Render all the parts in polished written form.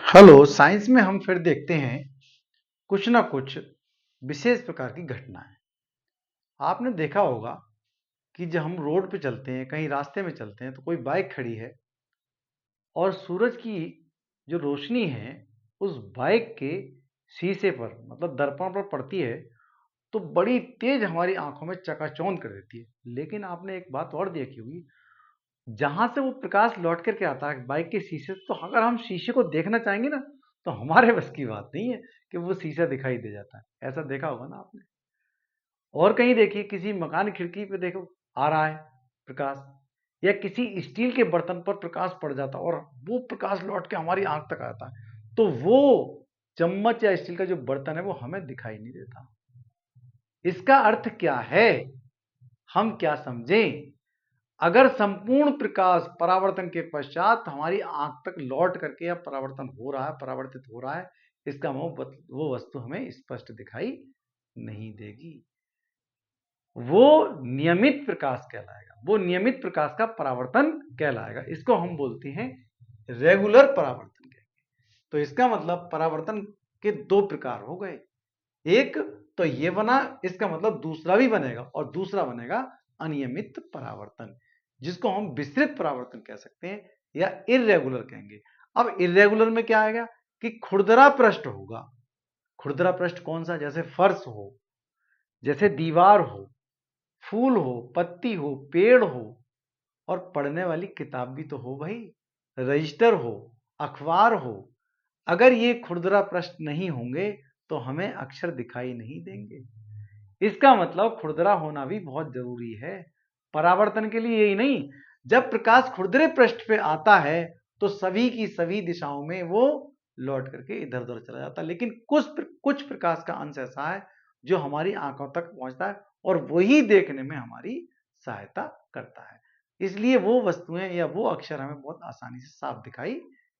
Hello, science में हम फिर देखते हैं कुछ ना कुछ विशेष प्रकार की घटनाएं। आपने देखा होगा कि जब हम रोड पे चलते हैं, कहीं रास्ते में चलते हैं, तो कोई बाइक खड़ी है और सूरज की जो रोशनी है उस बाइक के शीशे पर मतलब दर्पण पर पड़ती है तो बड़ी तेज हमारी आंखों में चकाचौंध कर देती है। लेकिन आपने एक बात और देखी होगी, जहां से वो प्रकाश लौट करके आता है बाइक के शीशे से, तो अगर हम शीशे को देखना चाहेंगे ना तो हमारे बस की बात नहीं है कि वो शीशा दिखाई दे जाता है। ऐसा देखा होगा ना आपने। और कहीं देखिए, किसी मकान खिड़की पे देखो, आ रहा है प्रकाश, या किसी स्टील के बर्तन पर प्रकाश पड़ जाता और वो प्रकाश लौट के हमारी आंख तक आता है, तो वो चम्मच या स्टील का जो बर्तन है वो हमें दिखाई नहीं देता। इसका अर्थ क्या है, हम क्या समझें? अगर संपूर्ण प्रकाश परावर्तन के पश्चात हमारी आंख तक लौट करके या परावर्तन हो रहा है, परावर्तित हो रहा है, इसका वो वस्तु हमें स्पष्ट दिखाई नहीं देगी। वो नियमित प्रकाश कहलाएगा, वो नियमित प्रकाश का परावर्तन कहलाएगा। इसको हम बोलते हैं रेगुलर परावर्तन। तो इसका मतलब परावर्तन के दो प्रकार हो गए। एक तो ये बना, इसका मतलब दूसरा भी बनेगा, और दूसरा बनेगा अनियमित परावर्तन, जिसको हम विस्तृत परावर्तन कह सकते हैं या इर्रेगुलर कहेंगे। अब इर्रेगुलर में क्या आएगा कि खुरदरा पृष्ठ होगा। खुरदरा पृष्ठ कौन सा? जैसे फर्श हो, जैसे दीवार हो, फूल हो, पत्ती हो, पेड़ हो, और पढ़ने वाली किताब भी तो हो भाई, रजिस्टर हो, अखबार हो। अगर ये खुरदरा पृष्ठ नहीं होंगे तो हमें अक्षर दिखाई नहीं देंगे। इसका मतलब खुरदरा होना भी बहुत जरूरी है परावर्तन के लिए। यही नहीं, जब प्रकाश खुरदरे पृष्ठ पे आता है तो सभी की सभी दिशाओं में वो लौट करके इधर उधर चला जाता है, लेकिन कुछ प्रकाश का अंश ऐसा है जो हमारी आंखों तक पहुंचता है और वही देखने में हमारी सहायता करता है। इसलिए वो वस्तुएं या वो अक्षर हमें बहुत आसानी से साफ दिखाई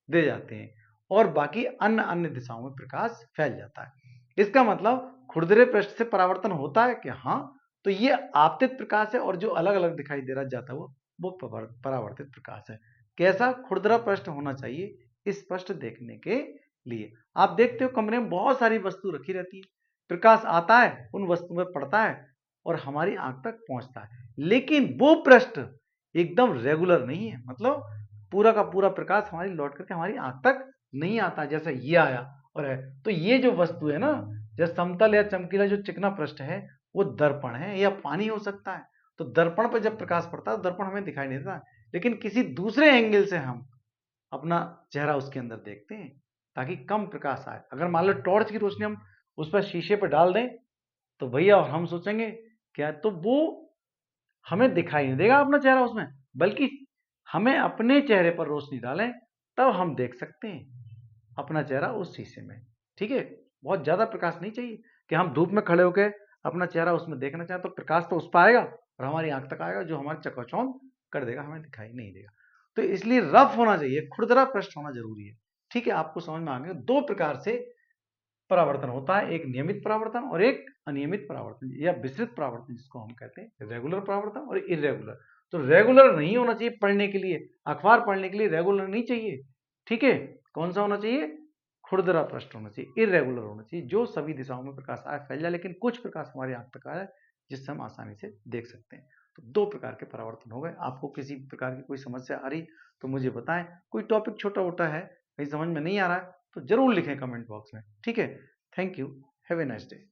दे जाते हैं और बाकी अन्य अन्य दिशाओं में प्रकाश फैल जाता है। इसका मतलब खुरदरे पृष्ठ से परावर्तन होता है कि हाँ, तो ये आपतित प्रकाश है, और जो अलग अलग दिखाई दे रहा जाता है वो परावर्तित प्रकाश है। कैसा खुरदरा पृष्ठ होना चाहिए स्पष्ट देखने के लिए? आप देखते हो कमरे में बहुत सारी वस्तु रखी रहती है, प्रकाश आता है, उन वस्तु में पड़ता है और हमारी आंख तक पहुंचता है, लेकिन वो पृष्ठ एकदम रेगुलर नहीं है। मतलब पूरा का पूरा प्रकाश हमारी लौट करके हमारी आंख तक नहीं आता, जैसा ये आया और है। तो ये जो वस्तु है ना, जैसे समतल या चमकीला जो चिकना पृष्ठ है, वो दर्पण है या पानी हो सकता है। तो दर्पण पर जब प्रकाश पड़ता है तो दर्पण हमें दिखाई नहीं देता, लेकिन किसी दूसरे एंगल से हम अपना चेहरा उसके अंदर देखते हैं ताकि कम प्रकाश आए। अगर मान लो टॉर्च की रोशनी हम उस पर शीशे पर डाल दें तो भैया हम सोचेंगे क्या, तो वो हमें दिखाई नहीं देगा अपना चेहरा उसमें, बल्कि हमें अपने चेहरे पर रोशनी डालें तब हम देख सकते हैं अपना चेहरा उस शीशे में। ठीक है, बहुत ज्यादा प्रकाश नहीं चाहिए कि हम धूप में खड़े होकर अपना चेहरा उसमें देखना चाहें, तो प्रकाश तो उस पर आएगा और हमारी आंख तक आएगा जो हमारे चकाचौंध कर देगा, हमें दिखाई नहीं देगा। तो इसलिए रफ होना चाहिए, खुरदरा पृष्ठ होना जरूरी है। ठीक है, आपको समझ में आ गया दो प्रकार से परावर्तन होता है, एक नियमित परावर्तन और एक अनियमित परावर्तन या विस्तृत परावर्तन, जिसको हम कहते हैं रेगुलर परावर्तन और इरेगुलर। तो रेगुलर नहीं होना चाहिए पढ़ने के लिए, अखबार पढ़ने के लिए रेगुलर नहीं चाहिए। ठीक है, कौन सा होना चाहिए? खुरदरा पृष्ठ होना चाहिए, इरेगुलर होना चाहिए, जो सभी दिशाओं में प्रकाश आए फैल जाए, लेकिन कुछ प्रकाश हमारी आंख तक आए जिससे हम आसानी से देख सकते हैं। तो दो प्रकार के परावर्तन हो गए। आपको किसी प्रकार की कोई समस्या आ रही तो मुझे बताएं। कोई टॉपिक छोटा मोटा है, कहीं समझ में नहीं आ रहा है, तो जरूर लिखें कमेंट बॉक्स में। ठीक है, thank you, have a nice day.